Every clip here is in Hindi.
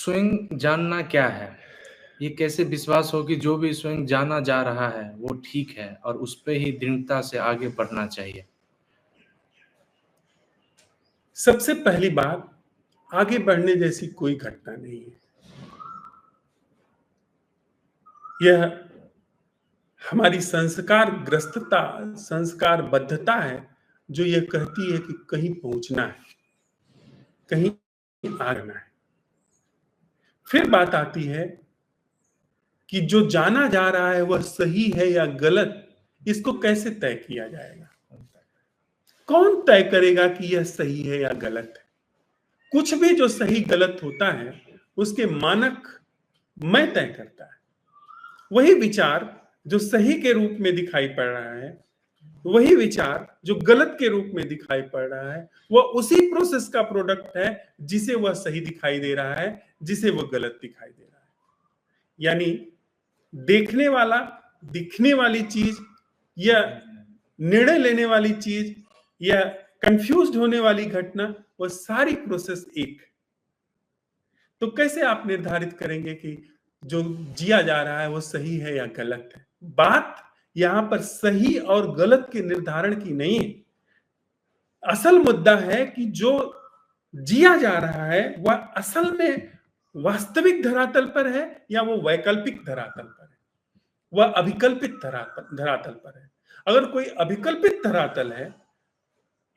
स्वयं जानना क्या है? ये कैसे विश्वास हो कि जो भी स्वयं जाना जा रहा है, वो ठीक है और उस पे ही दृढ़ता से आगे बढ़ना चाहिए? सबसे पहली बात, आगे बढ़ने जैसी कोई घटना नहीं है। यह हमारी संस्कार ग्रस्तता, संस्कार बद्धता है, जो यह कहती है कि कहीं पहुंचना है, कहीं आना है। फिर बात आती है कि जो जाना जा रहा है वह सही है या गलत, इसको कैसे तय किया जाएगा? कौन तय करेगा कि यह सही है या गलत है? कुछ भी जो सही गलत होता है, उसके मानक मैं तय करता है। वही विचार जो सही के रूप में दिखाई पड़ रहा है, वही विचार जो गलत के रूप में दिखाई पड़ रहा है, वह उसी प्रोसेस का प्रोडक्ट है जिसे वह सही दिखाई दे रहा है, जिसे वह गलत दिखाई दे रहा है। यानी देखने वाला, दिखने वाली चीज या निर्णय लेने वाली चीज या कंफ्यूज्ड होने वाली घटना, वह सारी प्रोसेस एक है। तो कैसे आप निर्धारित करेंगे कि जो जिया जा रहा है वो सही है या गलत है? बात यहां पर सही और गलत के निर्धारण की नहीं है। असल मुद्दा है कि जो जिया जा रहा है वह असल में वास्तविक धरातल पर है या वो वैकल्पिक धरातल पर है, वह अभिकल्पित धरातल पर है। अगर कोई अभिकल्पित धरातल है,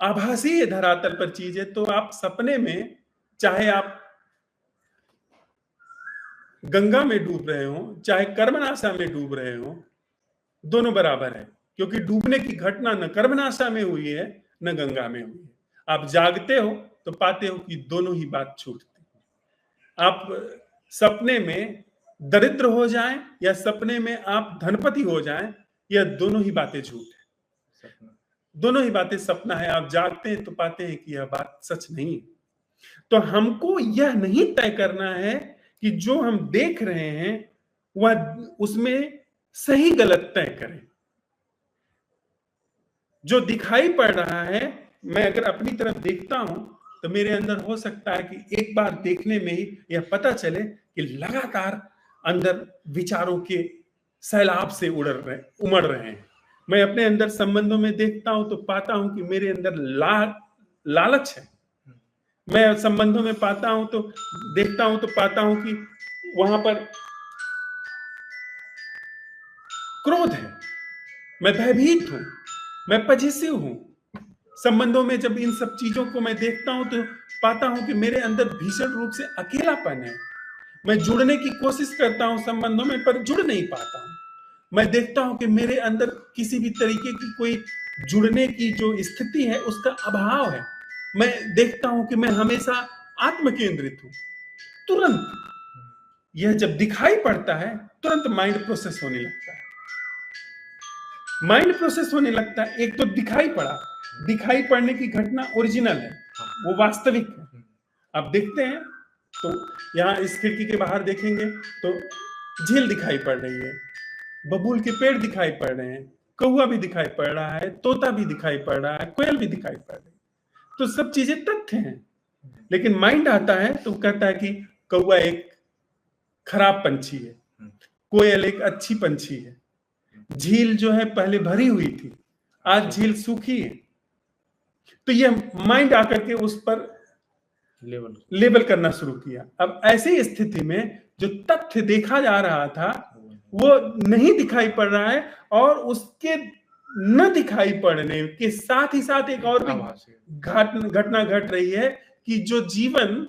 आभासी धरातल पर चीज है, तो आप सपने में, चाहे आप गंगा में डूब रहे हो चाहे कर्मनाशा में डूब रहे हो, दोनों बराबर है, क्योंकि डूबने की घटना न कर्मनाशा में हुई है न गंगा में हुई है। आप जागते हो तो पाते हो कि दोनों ही बात छूटती है। आप सपने में दरिद्र हो जाएं या सपने में आप धनपति हो जाएं, यह दोनों ही बातें झूठ है, दोनों ही बातें सपना है। आप जागते हैं तो पाते हैं कि यह बात सच नहीं है। तो हमको यह नहीं तय करना है कि जो हम देख रहे हैं वह उसमें सही गलत तय करें। जो दिखाई पड़ रहा है, मैं अगर अपनी तरफ देखता हूं तो मेरे अंदर हो सकता है कि एक बार देखने में ही यह पता चले कि लगातार अंदर विचारों के सैलाब से उमड़ रहे हैं। मैं अपने अंदर संबंधों में देखता हूं तो पाता हूं कि मेरे अंदर लालच है। मैं संबंधों में देखता हूं तो पाता हूं कि वहां पर क्रोध है, मैं भयभीत हूं, मैं पजेसिव हूं। संबंधों में जब इन सब चीजों को मैं देखता हूं तो पाता हूं कि मेरे अंदर भीषण रूप से अकेलापन है। मैं जुड़ने की कोशिश करता हूं संबंधों में, पर जुड़ नहीं पाता हूं। मैं देखता हूं कि मेरे अंदर किसी भी तरीके की कोई जुड़ने की जो स्थिति है उसका अभाव है। मैं देखता हूं कि मैं हमेशा आत्म केंद्रित हूं। तुरंत यह जब दिखाई पड़ता है, तुरंत माइंड प्रोसेस होने लगता है। माइंड प्रोसेस होने लगता है। एक तो दिखाई पड़ा, दिखाई पड़ने की घटना ओरिजिनल है, वो वास्तविक है। अब देखते हैं तो यहाँ इस खिड़की के बाहर देखेंगे तो झील दिखाई पड़ रही है, बबूल के पेड़ दिखाई पड़ रहे हैं, कौवा भी दिखाई पड़ रहा है, तोता भी दिखाई पड़ रहा है, कोयल भी दिखाई पड़ रही है। तो सब चीजें तथ्य हैं। लेकिन माइंड आता है तो कहता है कि कौवा एक खराब पंछी है, कोयल एक अच्छी पंछी है, झील जो है पहले भरी हुई थी, आज झील सूखी है। तो यह माइंड आकर के उस पर लेबल करना शुरू किया। अब ऐसी स्थिति में जो तथ्य देखा जा रहा था वो नहीं दिखाई पड़ रहा है, और उसके न दिखाई पड़ने के साथ ही साथ एक और भी घटना घट रही है कि जो जीवन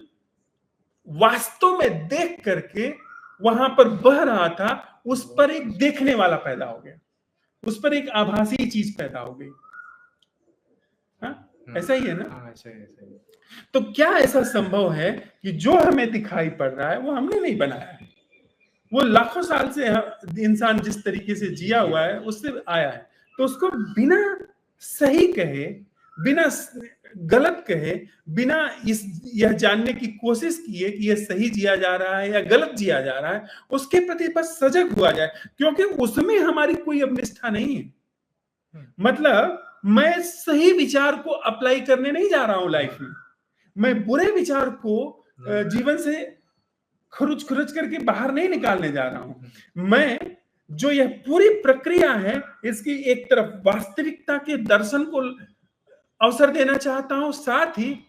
वास्तव में देख करके वहां पर बह रहा था, उस पर एक देखने वाला पैदा हो गया, उस पर एक आभासी चीज पैदा हो गई। ऐसा ही है ना? ऐसा ही। तो क्या ऐसा संभव है कि जो हमें दिखाई पड़ रहा है वो हमने नहीं बनाया है? वो लाखों साल से इंसान जिस तरीके से जिया हुआ है उससे आया है। तो उसको बिना सही कहे, बिना गलत कहे, बिना यह जानने की कोशिश किए कि यह सही जिया जा रहा है या गलत जिया जा रहा है, उसके प्रति बस सजग हुआ जाए, क्योंकि उसमें हमारी कोई अब निष्ठा नहीं है। मतलब मैं सही विचार को अप्लाई करने नहीं जा रहा हूं लाइफ में, मैं बुरे विचार को जीवन से खुरुच खुरुच करके बाहर नहीं निकालने जा रहा हूं। मैं जो यह पूरी प्रक्रिया है, इसकी एक तरफ वास्तविकता के दर्शन को अवसर देना चाहता हूं, साथ ही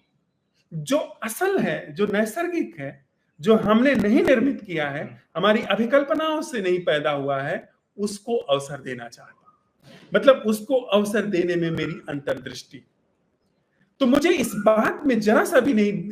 जो असल है, जो नैसर्गिक है, जो हमने नहीं निर्मित किया है, हमारी अभिकल्पनाओं से नहीं पैदा हुआ है, उसको अवसर देना चाहता हूं। मतलब उसको अवसर देने में मेरी अंतर्दृष्टि। तो मुझे इस बात में जरा सा भी नहीं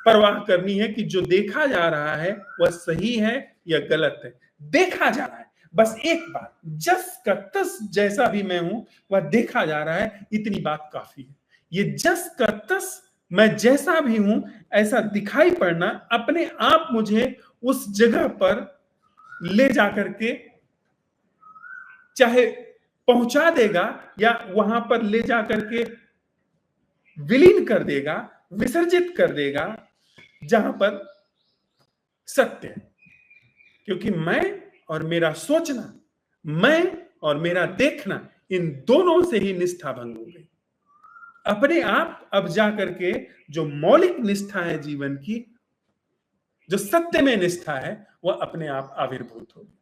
परवाह करनी है कि जो देखा जा रहा है वह सही है या गलत है। देखा जा रहा है, बस एक बात, जस का तस जैसा भी मैं हूं वह देखा जा रहा है, इतनी बात काफी है। ये जस का तस मैं जैसा भी हूं ऐसा दिखाई पड़ना अपने आप मुझे उस जगह पर ले जाकर के चाहे पहुंचा देगा या वहां पर ले जाकर के विलीन कर देगा, विसर्जित कर देगा, जहां पर सत्य है। क्योंकि मैं और मेरा सोचना, मैं और मेरा देखना, इन दोनों से ही निष्ठा भंग हो गई। अपने आप अब जाकर के जो मौलिक निष्ठा है जीवन की, जो सत्य में निष्ठा है, वह अपने आप आविर्भूत होगी।